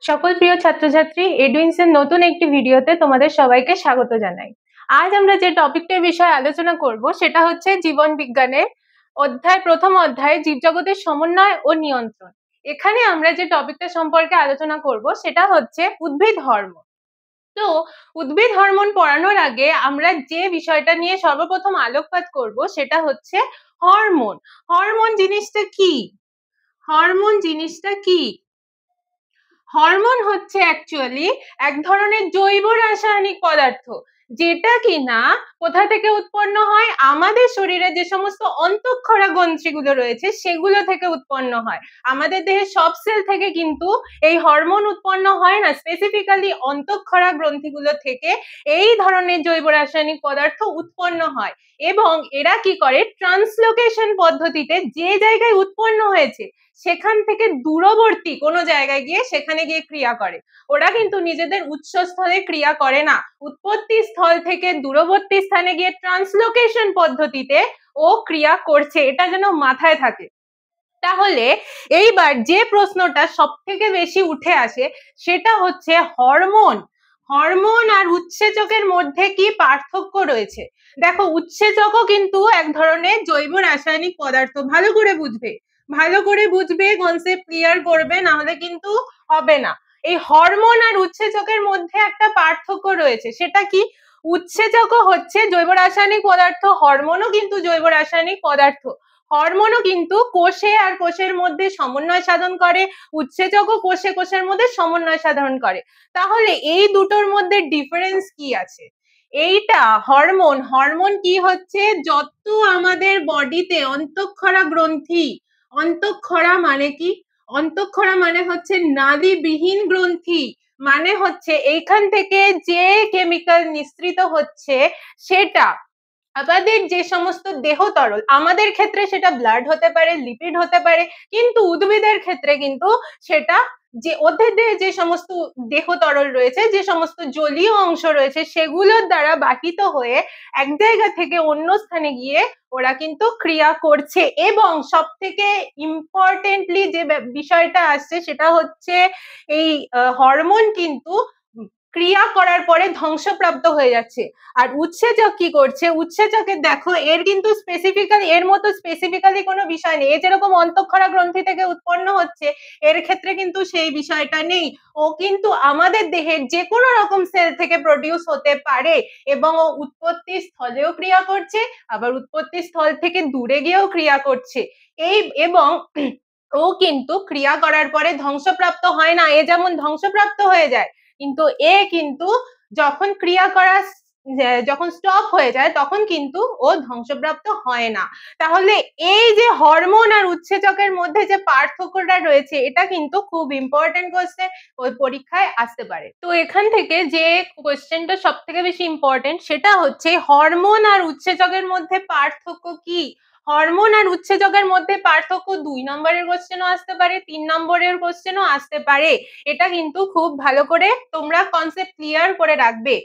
সকল প্রিয় ছাত্রছাত্রী, এডুইন্স এর নতুন একটি ভিডিওতে তোমাদের সবাইকে স্বাগত জানাই। আজ আমরা যে টপিকটার বিষয়ে আলোচনা করব সেটা হচ্ছে জীবন বিজ্ঞানের প্রথম অধ্যায় জীবজগতের সমন্বয় ও নিয়ন্ত্রণ। এখানে আমরা যে টপিকটা সম্পর্কে আলোচনা করব সেটা হচ্ছে উদ্ভিদ হরমোন। তো উদ্ভিদ হরমোন পড়ানোর আগে আমরা যে বিষয়টা নিয়ে সর্বপ্রথম আলোকপাত করব সেটা হচ্ছে হরমোন। হরমোন জিনিসটা কি? হরমোন জিনিসটা কি? হরমোন হচ্ছে অ্যাকচুয়ালি এক ধরনের জৈব রাসায়নিক পদার্থ, যেটা কিনা কোথা থেকে উৎপন্ন হয়? আমাদের শরীরে যে সমস্ত অন্তঃক্ষরা গ্রন্থিগুলো রয়েছে সেগুলো থেকে উৎপন্ন হয়। আমাদের দেহের সব সেল থেকে কিন্তু এই হরমোন উৎপন্ন হয় না, স্পেসিফিক্যালি অন্তঃক্ষরা গ্রন্থিগুলো থেকে এই ধরনের জৈব রাসায়নিক পদার্থ উৎপন্ন হয়। এবং এরা কি করে? ট্রান্সলোকেশন পদ্ধতিতে যে জায়গায় উৎপন্ন হয়েছে সেখান থেকে দূরবর্তী কোনো জায়গায় গিয়ে সেখানে গিয়ে ক্রিয়া করে। ওরা কিন্তু নিজেদের উৎসস্থলে ক্রিয়া করে না, উৎপত্তি স্থল থেকে দূরবর্তী স্থানে গিয়ে ট্রান্সলোকেশন পদ্ধতিতে ও ক্রিয়া করছে, এটা যেন মাথায় থাকে। তাহলে এইবার যে প্রশ্নটা সব থেকে বেশি উঠে আসে সেটা হচ্ছে হরমোন। হরমোন আর উৎসেচকের মধ্যে কি পার্থক্য রয়েছে? দেখো, উৎসেচকও কিন্তু এক ধরনের জৈব রাসায়নিক পদার্থ। ভালো করে বুঝবে, ভালো করে বুঝবে, কনসেপ্ট ক্লিয়ার করবে, না হলে কিন্তু হবে না। এই হরমোন আর উৎসেচকের মধ্যে একটা পার্থক্য রয়েছে, সেটা কি? উৎসেচকও হচ্ছে জৈব রাসায়নিক পদার্থ, হরমোনও কিন্তু জৈব রাসায়নিক পদার্থ। হরমোনও কিন্তু কোষে আর কোষের মধ্যে সমন্বয় সাধন করে, উৎসেচকও কোষে কোষের মধ্যে সমন্বয় সাধন করে। তাহলে এই দুটোর মধ্যে ডিফারেন্স কি আছে? এইটা হরমোন, হরমোন কি হচ্ছে? যত আমাদের বডিতে অন্তঃক্ষরা গ্রন্থি, অন্তঃক্ষরা মানে কি? অন্তঃক্ষরা মানে হচ্ছে নালীবিহীন গ্রন্থি, মানে হচ্ছে এইখান থেকে যে কেমিক্যাল নিঃসৃত হচ্ছে সেটা আমাদের যে সমস্ত দেহ তরল, আমাদের ক্ষেত্রে সেটা ব্লাড হতে পারে, লিপিড হতে পারে, কিন্তু উদ্ভিদের ক্ষেত্রে কিন্তু সেটা যে ওদের দেহে যে সমস্ত দেহ তরল রয়েছে, যে সমস্ত জলীয় অংশ রয়েছে, সেগুলোর দ্বারা বাহিত হয়ে এক জায়গা থেকে অন্য স্থানে গিয়ে ওরা কিন্তু ক্রিয়া করছে। এবং সব থেকে ইম্পর্টেন্টলি যে বিষয়টা আসছে সেটা হচ্ছে এই হরমোন কিন্তু ক্রিয়া করার পরে ধ্বংসপ্রাপ্ত হয়ে যাচ্ছে। আর উৎসেচক কি করছে? উৎসেচকের দেখো, এর কিন্তু স্পেসিফিক্যালি এর মতো স্পেসিফিক্যালি কোনো বিষয় নেই। এ যেরকম অন্তঃক্ষরা গ্রন্থি থেকে উৎপন্ন হচ্ছে, এর ক্ষেত্রে কিন্তু সেই বিষয়টা নেই। ও কিন্তু আমাদের দেহের যে কোনো রকম সেল থেকে প্রডিউস হতে পারে, এবং ও উৎপত্তি স্থলেও ক্রিয়া করছে, আবার উৎপত্তি স্থল থেকে দূরে গিয়েও ক্রিয়া করছে। এবং ও কিন্তু ক্রিয়া করার পরে ধ্বংসপ্রাপ্ত হয় না। এ যেমন ধ্বংসপ্রাপ্ত হয়ে যায়, কিন্তু এ কিন্তু যখন ক্রিয়া করা যখন স্টপ হয়ে যায় তখন কিন্তু ও ধ্বংসপ্রাপ্ত হয় না। তাহলে এই যে হরমোন আর উৎসেচকের মধ্যে যে পার্থক্যটা রয়েছে, এটা কিন্তু খুব ইম্পর্টেন্ট কোশ্চেন, ওই পরীক্ষায় আসতে পারে। তো এখান থেকে যে কোশ্চেনটা সব থেকে বেশি ইম্পর্টেন্ট সেটা হচ্ছে হরমোন আর উৎসেচকের মধ্যে পার্থক্য কি। হরমোন আর উৎসেচকের মধ্যে পার্থক্য 2 নম্বরের কোশ্চেনও আসতে পারে, 3 নম্বরের কোশ্চেনও আসতে পারে। এটা কিন্তু খুব ভালো করে তোমরা কনসেপ্ট ক্লিয়ার করে রাখবে।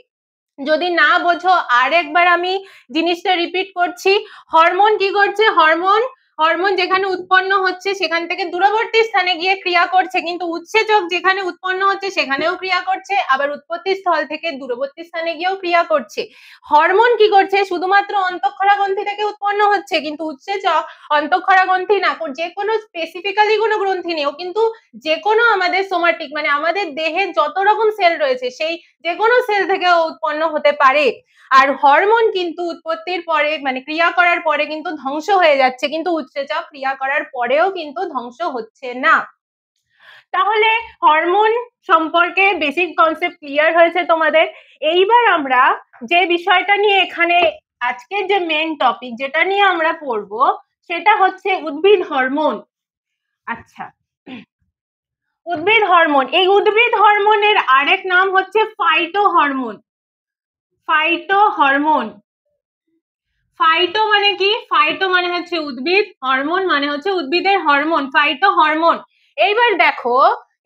যদি না বোঝো আর একবার আমি জিনিসটা রিপিট করছি। হরমোন কি করছে? হরমোন হরমোন যেখানে উৎপন্ন হচ্ছে সেখান থেকে দূরবর্তী স্থানে গিয়ে ক্রিয়া করছে, কিন্তু উৎসেচক যেখানে উৎপন্ন হচ্ছে সেখানেও ক্রিয়া করছে, আবার উৎপত্তি স্থল থেকে দূরবর্তী স্থানে গিয়েও ক্রিয়া করছে। হরমোন কি করছে? শুধুমাত্র অন্তঃক্ষরা গ্রন্থি থেকে উৎপন্ন হচ্ছে, কিন্তু উৎসেচক অন্তঃক্ষরা গ্রন্থি না, যে কোনো স্পেসিফিক্যালি কোনো গ্রন্থি নেই, কিন্তু যে কোনো আমাদের সোমাটিক মানে আমাদের দেহের যত রকম সেল রয়েছে সেই যে কোনো সেল থেকে উৎপন্ন হতে পারে। আর হরমোন কিন্তু উৎপত্তির পরে মানে ক্রিয়া করার পরে কিন্তু ধ্বংস হয়ে যাচ্ছে, কিন্তু উৎসেচক ক্রিয়া করার পরেও কিন্তু ধ্বংস হচ্ছে না। তাহলে হরমোন সম্পর্কে বেসিক কনসেপ্ট ক্লিয়ার হয়েছে তোমাদের। এইবার আমরা যে বিষয়টা নিয়ে এখানে আজকের যে মেইন টপিক যেটা নিয়ে আমরা পড়বো সেটা হচ্ছে উদ্ভিদ হরমোন। আচ্ছা, উদ্ভিদ হরমোন, এই উদ্ভিদ হরমোনের আরেক নাম হচ্ছে phyto hormone. Phyto hormone, phyto মানে কি? ফাইটো মানে হচ্ছে উদ্ভিদ, হরমোন মানে হচ্ছে উদ্ভিদের হরমোন, ফাইটো হরমোন। এইবার দেখো,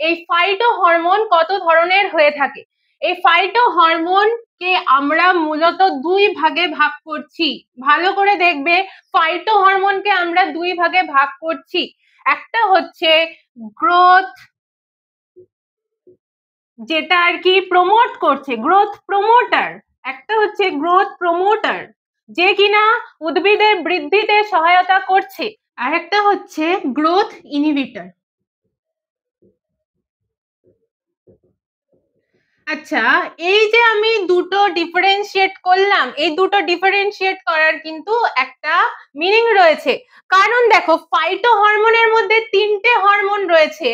এই ফাইটো হরমোন কত ধরনের হয়ে থাকে। এই ফাইটো হরমোন কে আমরা মূলত 2 ভাগে ভাগ করছি। ভালো করে দেখবে, ফাইটো হরমোনকে আমরা 2 ভাগে ভাগ করছি। একটা হচ্ছে গ্রোথ যেটা আর কি প্রমোট করছে, গ্রোথ প্রমোটার। একটা হচ্ছে গ্রোথ প্রমোটার, যে কিনা উদ্ভিদের বৃদ্ধিতে সহায়তা করছে, আর একটা হচ্ছে গ্রোথ ইনহিবিটর। আচ্ছা, এই যে আমি দুটো ডিফারেন্সিয়েট করলাম, এই দুটো ডিফারেন্সিয়েট করার কিন্তু একটা মিনিং রয়েছে। কারণ দেখো, ফাইটো হরমোনের মধ্যে তিনটে হরমোন রয়েছে,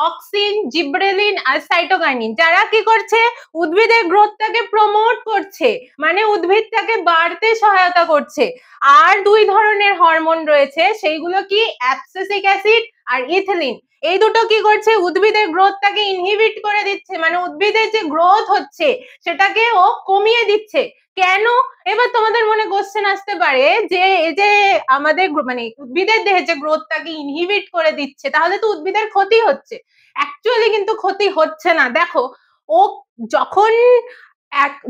অক্সিন, জিব্রেলিন আর সাইটোকাইনিন, যারা কি করছে, উদ্ভিদের গ্রোথটাকে প্রমোট করছে, মানে উদ্ভিদটাকে বাড়তে সহায়তা করছে। আর দুই ধরনের হরমোন রয়েছে, সেইগুলো কি, অ্যাবসিসিক অ্যাসিড আর ইথিলিন। এই দুটো কি করছে, উদ্ভিদের গ্রোথটাকে ইনহিবিট করে দিচ্ছে, মানে উদ্ভিদের যে গ্রোথ হচ্ছে সেটাকে ও কমিয়ে দিচ্ছে। কেন? এবার তোমাদের মনে কোশ্চেন আসতে পারে যে এই যে আমাদের মানে উদ্ভিদের দেহে যে গ্রোথটাকে ইনহিবিট করে দিচ্ছে, তাহলে তো উদ্ভিদের ক্ষতি হচ্ছে। অ্যাকচুয়ালি কিন্তু ক্ষতি হচ্ছে না। দেখো, ও যখন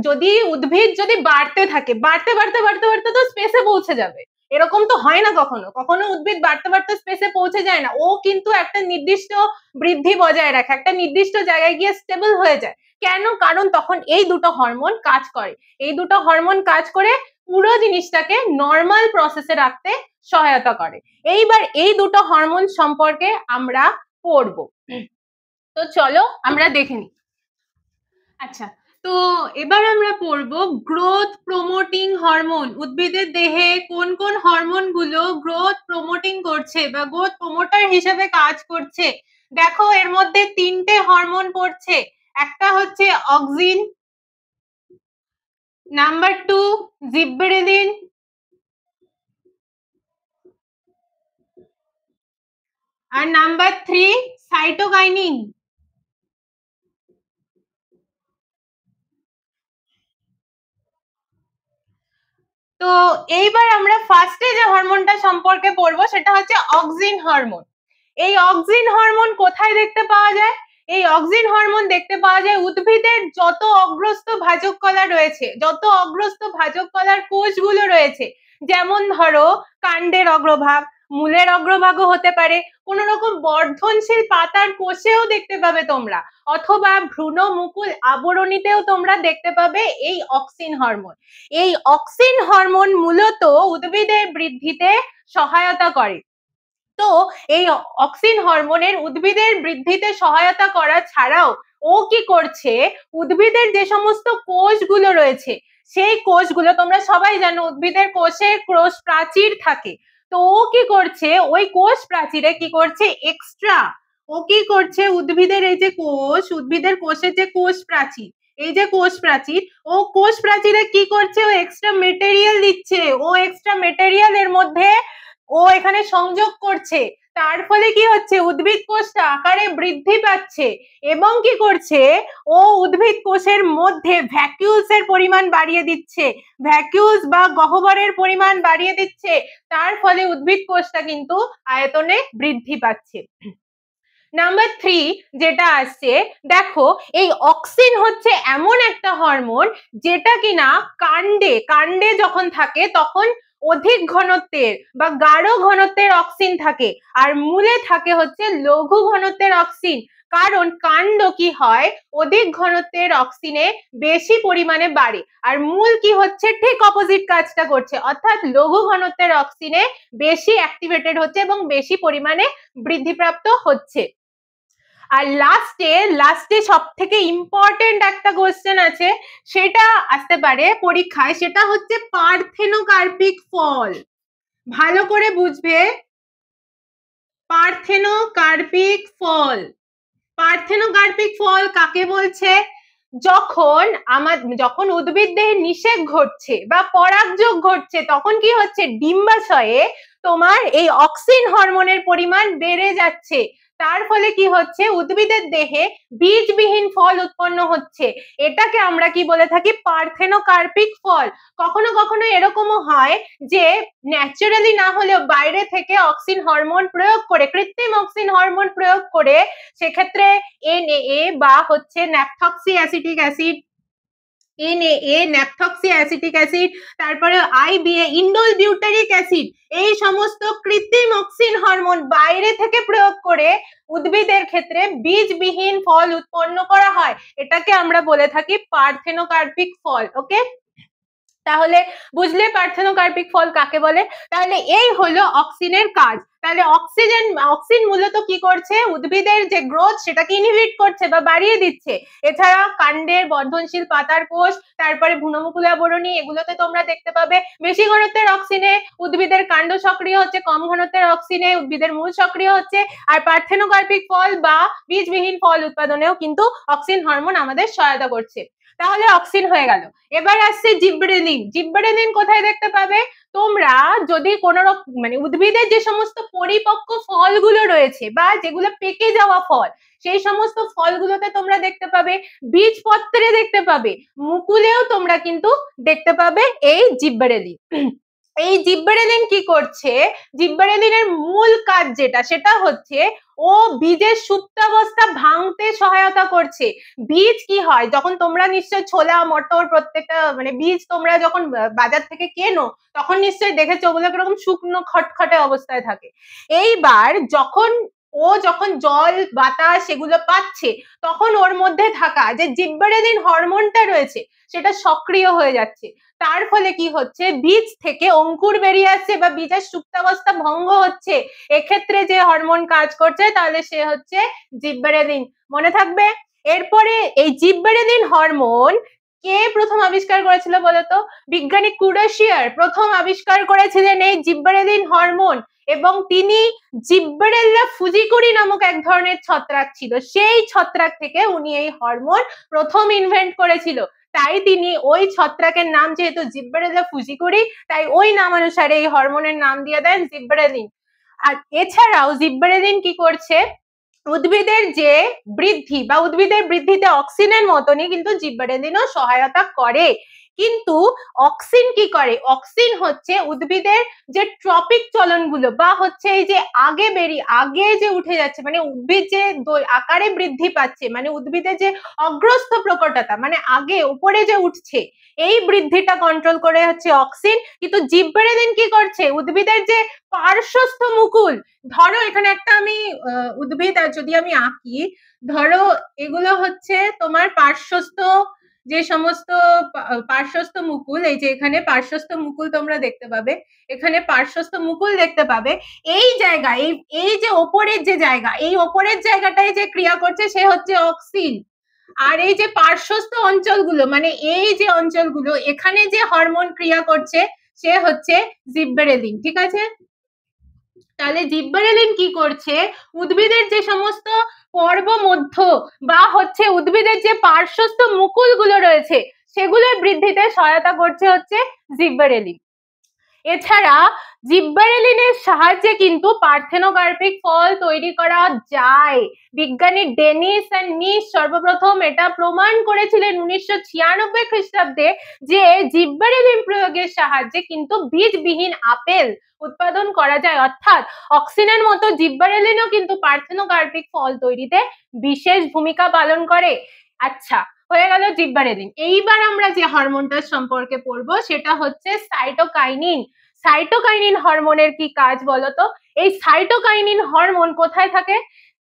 যদি উদ্ভিদ যদি বাড়তে থাকে, বাড়তে বাড়তে বাড়তে বাড়তে তো স্পেসে পৌঁছে যাবে, এরকম তো হয় না কখনো কখনো। উদ্ভিদ বাড়তে বাড়তে স্পেসে পৌঁছে যায় না, ও কিন্তু একটা নির্দিষ্ট বৃদ্ধি বজায় রাখে, একটা নির্দিষ্ট জায়গায় গিয়ে স্টেবল হয়ে যায়। কেন? কারণ তখন এই দুটো হরমোন কাজ করে, এই দুটো হরমোন কাজ করে পুরো জিনিসটাকে নর্মাল প্রসেসে রাখতে সহায়তা করে। এইবার এই দুটো হরমোন সম্পর্কে আমরা পড়বো, তো চলো আমরা দেখে নিই। আচ্ছা, তো এবার আমরা পড়বো গ্রোথ প্রমোটিং হরমোন। উদ্ভিদের দেহে কোন কোন হরমোন গুলো গ্রোথ প্রমোটিং করছে বা গ্রোথ প্রমোটার হিসেবে কাজ করছে। দেখো, এর মধ্যে তিনটে হরমোন পড়ছে। একটা হচ্ছে অক্সিন, নাম্বার 2 জিব্রেলিন, আর নাম্বার 3 সাইটোকাইনিন। তো এইবার আমরা ফার্স্টে যে হরমোনটা সম্পর্কে পড়বো সেটা হচ্ছে অক্সিন হরমোন। এই অক্সিন হরমোন কোথায় দেখতে পাওয়া যায়? এই অক্সিন হরমোন দেখতে পাওয়া যায় উদ্ভিদের যত অগ্রস্ত ভাজক কলা রয়েছে, যত অগ্রস্ত ভাজক কলার কোষগুলো রয়েছে, যেমন ধরো কাণ্ডের অগ্রভাগ, মূলের অগ্রভাগও হতে পারে, কোন রকম বর্ধনশীল পাতার কোষেও দেখতে পাবে তোমরা, অথবা ভ্রূণ মুকুল আবরণীতেও তোমরা দেখতে পাবে এই অক্সিন হরমোন। এই অক্সিন হরমোন মূলত উদ্ভিদের বৃদ্ধিতে সহায়তা করে। তো এই অক্সিন হরমোনের উদ্ভিদের বৃদ্ধিতে সহায়তা করা ছাড়াও ও কি করছে, উদ্ভিদের যে সমস্ত কোষগুলো রয়েছে, সেই কোষগুলো, তোমরা সবাই জানো উদ্ভিদের কোষে কোষ প্রাচীর থাকে, তো ও কি করছে, ওই কোষ প্রাচীরে কি করছে, এক্সট্রা ও কি করছে, উদ্ভিদের এই যে কোষ, উদ্ভিদের কোষের যে কোষ প্রাচীর, এই যে কোষ প্রাচীর, ও কোষ প্রাচীরে কি করছে, ও এক্সট্রা মেটেরিয়াল দিচ্ছে, ও এক্সট্রা মেটেরিয়াল এর মধ্যে ও এখানে সংযোগ করছে। তার ফলে কি হচ্ছে, উদ্ভিদ কোষটা আকারে বৃদ্ধি পাচ্ছে, এবং কি করছে, ও উদ্ভিদ কোষের মধ্যে ভ্যাকিউলস এর পরিমাণ বাড়িয়ে দিচ্ছে, ভ্যাকিউলস বা গহ্বরের পরিমাণ বাড়িয়ে দিচ্ছে। তার ফলে উদ্ভিদ কোষটা কিন্তু আয়তনে বৃদ্ধি পাচ্ছে। নাম্বার 3 যেটা আসছে, দেখো, এই অক্সিন হচ্ছে এমন একটা হরমোন যেটা কিনা কাণ্ডে কাণ্ডে যখন থাকে তখন অধিক ঘনত্বের বা গাঢ় ঘনত্বের অক্সিন থাকে, আর মূলে থাকে হচ্ছে লঘু ঘনত্বের অক্সিন। কারণ কাণ্ড কি হয়, অধিক ঘনত্বের অক্সিনে বেশি পরিমাণে বাড়ে, আর মূল কি হচ্ছে, ঠিক অপোজিট কাজটা করছে, অর্থাৎ লঘু ঘনত্বের অক্সিনে বেশি অ্যাক্টিভেটেড হচ্ছে এবং বেশি পরিমাণে বৃদ্ধিপ্রাপ্ত হচ্ছে। আর লাস্টে সব থেকে ইম্পর্টেন্ট একটা কোশ্চেন আছে, সেটা আসতে পারে পরীক্ষায়, সেটা হচ্ছে পার্থেনোকার্পিক ফল। ভালো করে বুঝবে, পার্থেনোকার্পিক ফল। পার্থেনোকার্পিক ফল কাকে বলছে? যখন উদ্ভিদ দেহে নিষেক ঘটছে বা পরাগযোগ ঘটছে, তখন কি হচ্ছে, ডিম্বাশয়ে তোমার এই অক্সিন হরমোনের পরিমাণ বেড়ে যাচ্ছে। তার ফলে কি হচ্ছে, উদ্ভিদের দেহে বীজবিহীন ফল উৎপন্ন হচ্ছে। এটাকে আমরা কি বলে থাকি, পার্থেনোকার্পিক ফল। কখনো কখনো এরকমও হয় যে ন্যাচারালি না হলেও বাইরে থেকে অক্সিন হরমোন প্রয়োগ করে, কৃত্রিম অক্সিন হরমোন প্রয়োগ করে, সেক্ষেত্রে NAA বা হচ্ছে ন্যাপথক্সি acetic acid, NAA ন্যাপথক্সি acetic acid, তারপরে IBA ইন্ডোল বিউটারিক অ্যাসিড, এই সমস্ত কৃত্রিম অক্সিন হরমোন বাইরে থেকে প্রয়োগ করে উদ্ভিদের ক্ষেত্রে বীজবিহীন ফল উৎপন্ন করা হয়, এটাকে আমরা বলে থাকি পার্থেনোকার্পিক ফল। ওকে, তাহলে বুঝলে পার্থেনোকার্পিক ফল কাকে বলে। তাহলে এই হলো অক্সিনের কাজ। তাহলে অক্সিন মূলত কি করছে, উদ্ভিদের যে গ্রোথ সেটাকে ইনহিবিট করছে বা বাড়িয়ে দিচ্ছে। এছাড়া কাণ্ডের বর্ধনশীল পাতার কোষ, তারপরে ভ্রূণমুকুল আবরণী, এগুলোতে তোমরা দেখতে পাবে বেশি ঘনত্বের অক্সিনে উদ্ভিদের কাণ্ড সক্রিয় হচ্ছে, কম ঘনত্বের অক্সিনে উদ্ভিদের মূল সক্রিয় হচ্ছে। আর পার্থেনোকার্পিক ফল বা বীজবিহীন ফল উৎপাদনেও কিন্তু অক্সিন হরমোন আমাদের সহায়তা করছে। তাহলে অক্সিন হয়ে গেল। এবার আসছে জিব্রেলিন। জিব্রেলিন কোথায় দেখতে পাবে, তোমরা যদি কোন মানে উদ্ভিদের যে সমস্ত পরিপক্ক ফলগুলো রয়েছে বা যেগুলো পেকে যাওয়া ফল, সেই সমস্ত ফলগুলোতে তোমরা দেখতে পাবে, বীজপত্রে দেখতে পাবে, মুকুলেও তোমরা কিন্তু দেখতে পাবে এই জিব্রেলিন। এই জিব্রেলিন কি করছে, জিব্রেলিনের মূল কাজ যেটা সেটা হচ্ছে ও বীজের সুপ্তাবস্থা ভাঙতে সহায়তা করছে। বীজ কি হয়, যখন তোমরা নিশ্চয় ছোলা মটর প্রত্যেকটা মানে বীজ তোমরা যখন বাজার থেকে কেনো তখন নিশ্চয়ই দেখেছো ওগুলো কিরকম শুকনো খটখটে অবস্থায় থাকে। এইবার যখন জল বাতাস সেগুলো পাচ্ছে তখন ওর মধ্যে থাকা যে জিব্রেলিন হরমোনটা রয়েছে সেটা সক্রিয় হয়ে যাচ্ছে। তার ফলে কি হচ্ছে, বীজ থেকে অঙ্কুর বেরিয়ে আসছে বা বীজের সুপ্তাবস্থা ভঙ্গ হচ্ছে। এক্ষেত্রে যে হরমোন কাজ করছে তাহলে সে হচ্ছে জিব্রেলিন, মনে থাকবে। এরপরে এই জিব্রেলিন হরমোন কে প্রথম আবিষ্কার করেছিল বলতো, বিজ্ঞানী কুরেশিয়ার প্রথম আবিষ্কার করেছিলেন এই জিব্রেলিন হরমোন। এবং তিনি জিব্বেরেল্লা ফুজিকুরি নামক এক ধরনের ছত্রাক ছিল, সেই ছত্রাক থেকে উনি এই হরমোন প্রথম ইনভেন্ট করেছিল। তাই তিনি ওই ছত্রাকের নাম যেহেতু জিব্বেরেল্লা ফুজিকুরি, তাই ওই নাম অনুসারে এই হরমোনের নাম দিয়ে দেন জিব্বেরেলিন। আর এছাড়াও জিব্বেরেলিন কি করছে, উদ্ভিদের যে বৃদ্ধি বা উদ্ভিদের বৃদ্ধিতে অক্সিনের মতনই কিন্তু জিব্বেরেলিনও সহায়তা করে। কিন্তু অক্সিন কি করে, অক্সিন হচ্ছে উদ্ভিদের যে ট্রপিক চলনগুলো বা হচ্ছে এই যে আগে যে উঠে যাচ্ছে, মানে উদ্ভিদ যে আকারে বৃদ্ধি পাচ্ছে, মানে উদ্ভিদের যে অগ্রস্থ প্রকটতা মানে আগে উপরে যে উঠছে, এই বৃদ্ধিটা কন্ট্রোল করে হচ্ছে অক্সিন। কিন্তু জিব্বেরেলিন কি করছে, উদ্ভিদের যে পার্শ্বস্থ মুকুল, ধরো এখানে একটা আমি উদ্ভিদ যদি আমি আঁকি, ধরো এগুলো হচ্ছে তোমার পার্শ্বস্থ যে সমস্ত পার্শ্বস্থ মুকুল, এই যে এখানে পার্শ্বস্থ মুকুল তোমরা দেখতে পাবে, এখানে পার্শ্বস্থ মুকুল দেখতে পাবে। এই জায়গা এই যে ওপরের যে জায়গা, এই ওপরের জায়গাটায় যে ক্রিয়া করছে সে হচ্ছে অক্সিন। আর এই যে পার্শ্বস্থ অঞ্চলগুলো মানে এই যে অঞ্চলগুলো, এখানে যে হরমোন ক্রিয়া করছে সে হচ্ছে জিব্বেরেলিন। ঠিক আছে, তাহলে জিব্বেরেলিন কি করছে, উদ্ভিদের যে সমস্ত পর্ব মধ্য বা হচ্ছে উদ্ভিদের যে পার্শ্বস্থ মুকুলগুলো রয়েছে সেগুলোর বৃদ্ধিতে সহায়তা করছে হচ্ছে জিব্বেরেলিন। এছাড়া জিব্বেরেলিনের সাহায্যে কিন্তু পার্থেনোকার্পিক ফল তৈরি করা যায়। বিজ্ঞানী ডেনিস এন্ড নিস সর্বপ্রথম এটা প্রমাণ করেছিলেন 1996 খ্রিস্টাব্দে যে জিব্বেরেলিন প্রয়োগের সাহায্যে কিন্তু বীজবিহীন আপেল উৎপাদন করা যায়। অর্থাৎ অক্সিনের মতো জিব্বেরেলিনও কিন্তু পার্থেনোকার্পিক ফল তৈরিতে বিশেষ ভূমিকা পালন করে। আচ্ছা, হয়ে গেল জিব্বেরেলিন। এইবার আমরা যে হরমোনটার সম্পর্কে পড়বো সেটা হচ্ছে সাইটোকাইনিন। সাইটোকাইনিন হরমোনের কি কাজ বলতো, এই সাইটোকাইনিন হরমোন কোথায় থাকে,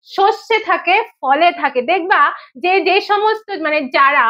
শস্যে থাকে, ফলে থাকে। দেখবা যে সমস্ত মানে যারা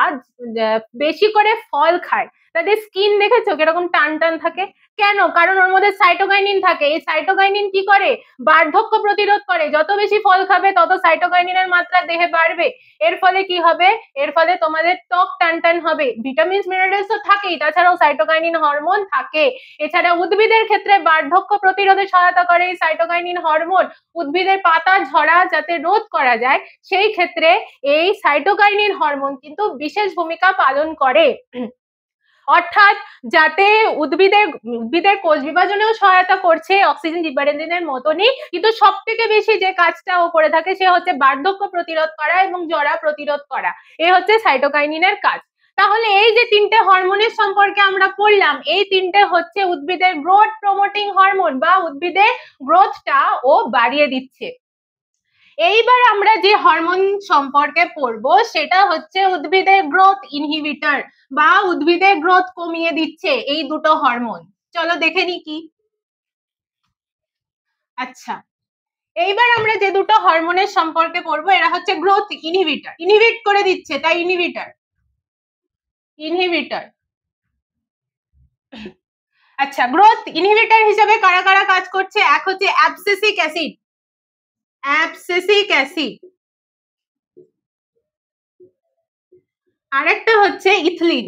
বেশি করে ফল খায় তাদের স্কিন দেখেছো কিরকম টান টান থাকে, কেন, কারণ ওর মধ্যে সাইটোকাইনিন থাকে। এই সাইটোকাইনিন কি করে, বার্ধক্য প্রতিরোধ করে। যত বেশি ফল খাবে তত সাইটোকাইনিনের মাত্রা দেহে বাড়বে। এর ফলে কি হবে, এর ফলে তোমাদের ত্বক টান টান হবে। ভিটামিনস মিনারেলস তো থাকেই, তাছাড়াও সাইটোকাইনিন হরমোন থাকে। এছাড়া উদ্ভিদের ক্ষেত্রে বার্ধক্য প্রতিরোধে সহায়তা করে এই সাইটোকাইনিন হরমোন। উদ্ভিদের পাতা ঝরা যাতে রোধ করা যায় সেই ক্ষেত্রে এই সাইটোকাইনিন হরমোন কিন্তু বিশেষ ভূমিকা পালন করে। অর্থাৎ যাতে উদ্ভিদের কোষ বিভাজনেও সহায়তা করছে অক্সিজেন জিব্বেরেলিনের মতনই, কিন্তু সব থেকে বেশি যে কাজটা ও করে থাকে সে হচ্ছে বার্ধক্য প্রতিরোধ করা এবং জরা প্রতিরোধ করা। এ হচ্ছে সাইটোকাইনিনের কাজ। তাহলে এই যে তিনটে হরমোনের সম্পর্কে আমরা পড়লাম, এই তিনটে হচ্ছে উদ্ভিদের গ্রোথ প্রমোটিং হরমোন বা উদ্ভিদের গ্রোথটা ও বাড়িয়ে দিচ্ছে। এইবার আমরা যে হরমোন সম্পর্কে পড়বো সেটা হচ্ছে উদ্ভিদের গ্রোথ ইনহিবিটর বা উদ্ভিদের গ্রোথ কমিয়ে দিচ্ছে এই দুটো হরমোন। চলো দেখে নি কি। আচ্ছা, এইবার আমরা যে দুটো হরমোনের সম্পর্কে পড়বো এরা হচ্ছে গ্রোথ ইনহিবিটর, ইনহিবিট করে দিচ্ছে তাই ইনহিবিটর। ইনহিবিটর, আচ্ছা, গ্রোথ ইনহিবিটর হিসেবে কারা কারা কাজ করছে? এক হচ্ছে অ্যাবসিসিক অ্যাসিড, অ্যাবসিসিক অ্যাসিড, আরেকটা হচ্ছে ইথিলিন।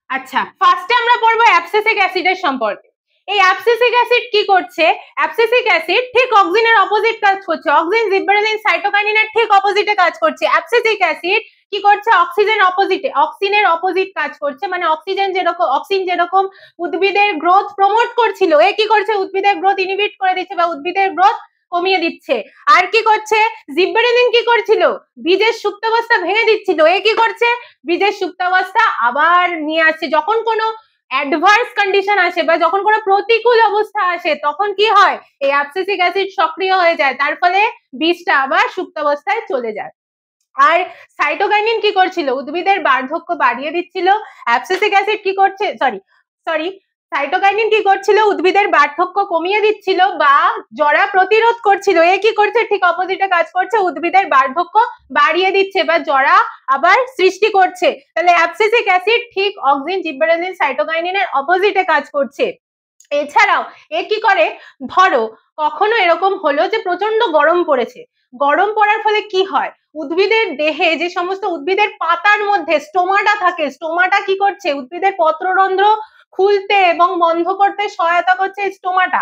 আচ্ছা, ফার্স্টে আমরা পড়বো অ্যাবসিসিক অ্যাসিডের সম্পর্কে। এই অ্যাবসিসিক অ্যাসিড কি করছে? অ্যাবসিসিক অ্যাসিড ঠিক অক্সিনের অপোজিট কাজ করছে, অক্সিন জিবরেলিন সাইটোকাইনিনের ঠিক অপোজিটে কাজ করছে। অ্যাবসিসিক অ্যাসিড কি করছে? অক্সিজেন অপোজিটে, অক্সিনের অপোজিট কাজ করছে, মানে অক্সিন যেরকম উদ্ভিদের গ্রোথ প্রমোট করছিল, এ কি করছে? উদ্ভিদের গ্রোথ ইনহিবিট করে দিচ্ছে বা উদ্ভিদের গ্রোথ কমিয়ে দিচ্ছে। আর কি করছে? জিবরেলিন কি করছিল? বীজের সুপ্তাবস্থা ভেঙে দিচ্ছিল, এ কি করছে? বীজের সুপ্তাবস্থা আবার নিয়ে আসছে। যখন কোনো অ্যাডভার্স কন্ডিশন আসে বা যখন কোনো প্রতিকূল অবস্থা আসে তখন কি হয়? এই অ্যাবসিসিক অ্যাসিড সক্রিয় হয়ে যায়, তার ফলে বীজটা আবার সুপ্তাবস্থায় চলে যায়। আর সাইটোকাইনিন কি করছিল? উদ্ভিদের বার্ধক্য বাড়িয়ে দিচ্ছিল। অ্যাবসিসিক অ্যাসিড কি করছে? সরি সাইটোকাইনিন কি করছিল? উদ্ভিদের বার্ধক্য কমিয়ে দিচ্ছিল বা জরা প্রতিরোধ করছিল। এ কি করছে? ঠিক অপোজিটে কাজ করছে, উদ্ভিদের বার্ধক্য বাড়িয়ে দিচ্ছে বা জরা আবার সৃষ্টি করছে। তাহলে অ্যাবসিসিক অ্যাসিড ঠিক অক্সিন জিবরেলিন সাইটোকাইনিনের অপোজিটে কাজ করছে। এছাড়াও এ কি করে? ধরো কখনো এরকম হলো যে প্রচন্ড গরম পড়েছে, গরম পড়ার ফলে কি হয়? উদ্ভিদের দেহে যে সমস্ত উদ্ভিদের পাতার মধ্যে স্টোমাটা থাকে, স্টোমাটা কি করছে? উদ্ভিদের পত্ররন্ধ্র খুলতে এবং বন্ধ করতে সহায়তা করছে স্টোমাটা।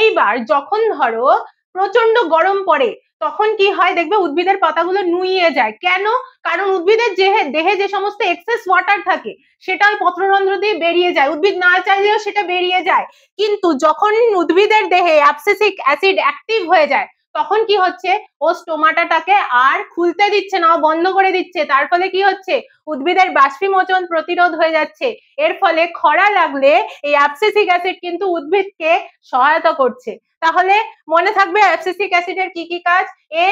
এইবার যখন ধরো প্রচন্ড গরম পড়ে তখন কি হয়? দেখবে উদ্ভিদের পাতাগুলো নুইয়ে যায়। কেন? কারণ উদ্ভিদের দেহে যে সমস্ত এক্সেস ওয়াটার থাকে সেটা ওই পত্ররন্ধ্র দিয়ে বেরিয়ে যায়, উদ্ভিদ না চাইলেও সেটা বেরিয়ে যায়। কিন্তু যখন উদ্ভিদের দেহে অ্যাবসিসিক অ্যাসিড অ্যাক্টিভ হয়ে যায় তখন কি হচ্ছে? ও স্টোমাটাটাকে আর খুলতে দিচ্ছে না, বন্ধ করে দিচ্ছে। তার ফলে কি হচ্ছে? উদ্ভিদের বাষ্পীমোচন প্রতিরোধ হয়ে যাচ্ছে। এর ফলে খরা লাগলে এই অ্যাবসিসিক অ্যাসিড কিন্তু উদ্ভিদকে সহায়তা করছে। তাহলে মনে থাকবে অ্যাবসিসিক অ্যাসিডের কি কি কাজ? এ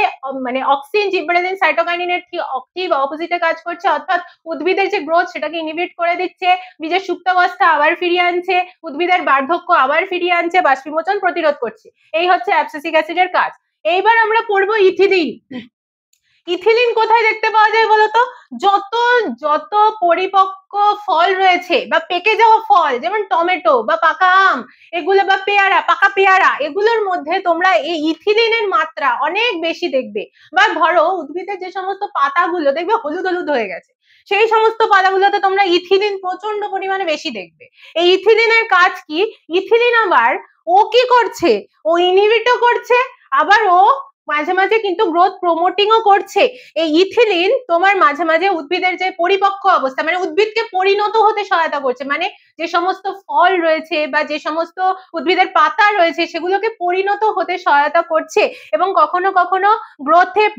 মানে অক্সিন জিবরেলিন সাইটোকাইনিনের ঠিক অপোজিটে কাজ করছে, অর্থাৎ উদ্ভিদের যে গ্রোথ সেটাকে ইনহিবিট করে দিচ্ছে, বীজের সুপ্তাবস্থা আবার ফিরিয়ে আনছে, উদ্ভিদের বার্ধক্য আবার ফিরিয়ে আনছে, বাষ্পীমোচন প্রতিরোধ করছে। এই হচ্ছে অ্যাবসিসিক অ্যাসিডের কাজ। এইবার আমরা পড়বো ইথিলিন। ইথিলিন কোথায় দেখতে পাওয়া যায় বলতো? যত যত পরিপক্ক ফল রয়েছে বা পেকে যাওয়া ফল, যেমন টমেটো বা পাকা আম এগুলো, বা পেয়ারা, পাকা পেয়ারা, এগুলোর মধ্যে তোমরা এই ইথিলিনের মাত্রা অনেক বেশি দেখবে। বা ধরো উদ্ভিদের যে সমস্ত পাতাগুলো দেখবে হলুদ হলুদ হয়ে গেছে, সেই সমস্ত পাতাগুলোতে তোমরা ইথিলিন প্রচন্ড পরিমাণে বেশি দেখবে। এই ইথিলিনের কাজ কি? ইথিলিন আবার ও কি করছে? ও ইনহিবিটও করছে, আবার ও মাঝে মাঝে কিন্তু গ্রোথ প্রমোটিংও করছে। এই ইথিলিন তোমার মাঝে মাঝে উদ্ভিদের যে পরিপক্ক অবস্থা, মানে উদ্ভিদকে পরিণত হতে সহায়তা করছে, মানে যে সমস্ত ফল রয়েছে বা যে সমস্ত উদ্ভিদের পাতা রয়েছে সেগুলোকে পরিণত হতে সহায়তা করছে এবং কখনো কখনো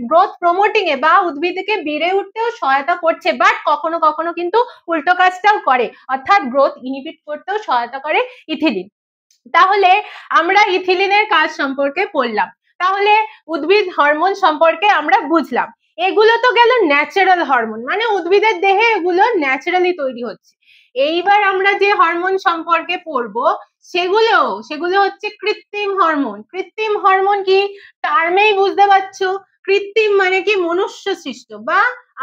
গ্রোথ প্রমোটিং এ বা উদ্ভিদকে বেড়ে উঠতেও সহায়তা করছে। বাট কখনো কখনো কিন্তু উল্টো কাজটাও করে, অর্থাৎ গ্রোথ ইনহিবিট করতেও সহায়তা করে ইথিলিন। তাহলে আমরা ইথিলিনের কাজ সম্পর্কে পড়লাম। তাহলে উদ্ভিদ হরমোন সম্পর্কে আমরা বুঝলাম। এগুলো তো গেল ন্যাচারাল হরমোন, মানে উদ্ভিদের দেহে এগুলো ন্যাচারালি তৈরি হচ্ছে। এইবার আমরা যে হরমোন সম্পর্কে পড়বো সেগুলো হচ্ছে কৃত্রিম হরমোন। কৃত্রিম হরমোন কি? টার্মেই বুঝতে পারছো, কৃত্রিম মানে কি? মনুষ্য সৃষ্ট বা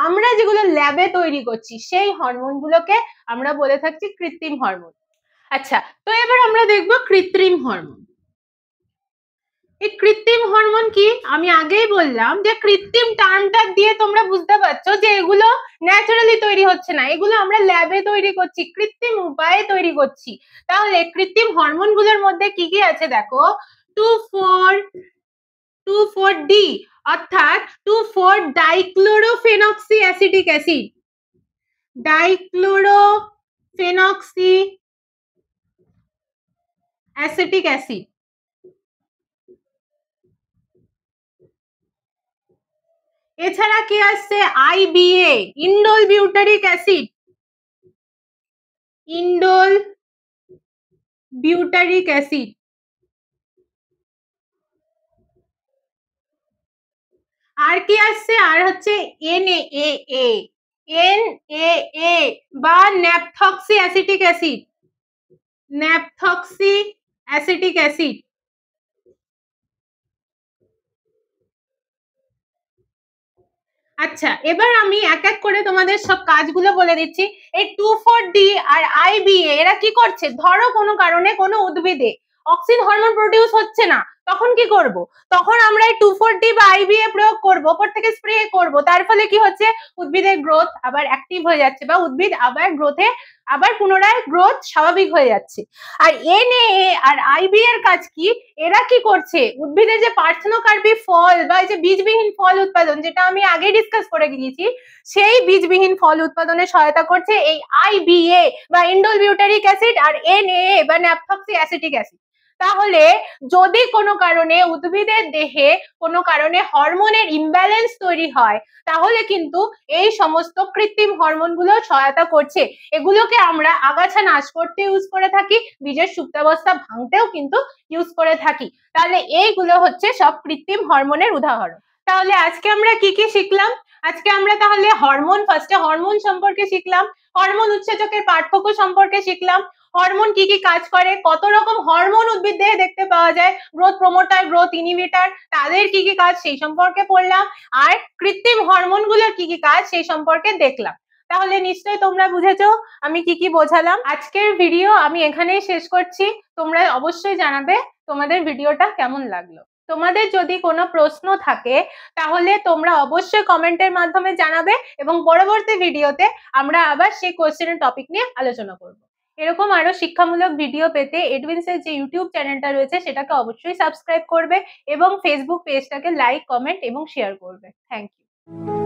আমরা যেগুলো ল্যাবে তৈরি করছি সেই হরমোনগুলোকে আমরা বলে থাকছি কৃত্রিম হরমোন। আচ্ছা, তো এবার আমরা দেখব কৃত্রিম হরমোন। এই কৃত্রিম হরমোন কি? আমি আগেই বললাম যে কৃত্রিম টার্মটা দিয়ে তোমরা বুঝতে পারছো যে এগুলো ন্যাচারালি তৈরি হচ্ছে না, এগুলো আমরা ল্যাবে তৈরি করছি, কৃত্রিম উপায়ে তৈরি করছি। তাহলে কৃত্রিম হরমোন গুলোর মধ্যে কি কি আছে দেখো। 2,4-2,4-D অর্থাৎ two four dichlorophenoxy acetic acid, dichlorophenoxy acetic acid. এছাড়া কি আসছে? IBA, indole butyric acid, indole butyric acid. আর কি আসছে? আর হচ্ছে NaA, NaA বা naphthoxy acetic acid, naphthoxy acetic acid. আচ্ছা, এবার আমি এক এক করে তোমাদের সব কাজগুলো বলে দিচ্ছি। এই 2,4-D আর IBA এরা কি করছে? ধরো কোনো কারণে কোনো উদ্ভিদে অক্সিন হরমোন প্রডিউস হচ্ছে না, তখন কি করব? তখন আমরা এই 2,4-D বা IBA প্রয়োগ করব, ওপর থেকে স্প্রে করব। তার ফলে কি হচ্ছে? উদ্ভিদের গ্রোথ আবার অ্যাক্টিভ হয়ে যাচ্ছে, বা উদ্ভিদ আবার গ্রোথে আবার পুনরায় গ্রোথ স্বাভাবিক হয়ে যাচ্ছে। আর NAA আর IBA এর কাজ কি? এরা কি করছে? উদ্ভিদের যে পার্থেনোকার্পী ফল বা এই যে বীজবিহীন ফল উৎপাদন, যেটা আমি আগে ডিসকাস করে গিয়েছি, সেই বীজবিহীন ফল উৎপাদনে সহায়তা করছে এই IBA বা ইন্ডোল বিউটারিক অ্যাসিড আর NAA বা ন্যাপথক্সি অ্যাসিটিক অ্যাসিড। তাহলে যদি কোনো কারণে উদ্ভিদের দেহে কোনো কারণে হরমোনের ইমব্যালেন্স তৈরি হয়, তাহলে কিন্তু এই সমস্ত কৃত্রিম হরমোনগুলো সহায়তা করছে। এগুলোকে আমরা আগাছা নাশ করতে ইউজ করে থাকি, বীজের সুপ্তাবস্থা ভাঙতেও কিন্তু ইউজ করে থাকি। তাহলে এইগুলো হচ্ছে সব কৃত্রিম হরমোনের উদাহরণ। তাহলে আজকে আমরা কি কি শিখলাম? আজকে আমরা তাহলে ফার্স্টে হরমোন সম্পর্কে শিখলাম, হরমোন উৎসেচকের পার্থক্য সম্পর্কে শিখলাম, হরমোন কি কি কাজ করে, কত রকম হরমোন উদ্ভিদ দেহে দেখতে পাওয়া যায়, গ্রোথ প্রমোটার, গ্রোথ ইনহিবিটর, তাদের কি কি কাজ সেই সম্পর্কে পড়লাম, আর কৃত্রিম হরমোনগুলোর কি কি কাজ সেই সম্পর্কে দেখলাম। তাহলে নিশ্চয়ই তোমরা বুঝেছো আমি কি কি বোঝালাম। আজকের ভিডিও আমি এখানেই শেষ করছি। তোমরা অবশ্যই জানাবে তোমাদের ভিডিওটা কেমন লাগলো। তোমাদের যদি কোনো প্রশ্ন থাকে তাহলে তোমরা অবশ্যই কমেন্টের মাধ্যমে জানাবে, এবং পরবর্তী ভিডিওতে আমরা আবার সেই কোশ্চেনের টপিক নিয়ে আলোচনা করব। এরকম আরো শিক্ষামূলক ভিডিও পেতে এডুইন্সের যে ইউটিউব চ্যানেলটা রয়েছে সেটাকে অবশ্যই সাবস্ক্রাইব করবে, এবং ফেসবুক পেজটাকে লাইক, কমেন্ট এবং শেয়ার করবে। Thank you.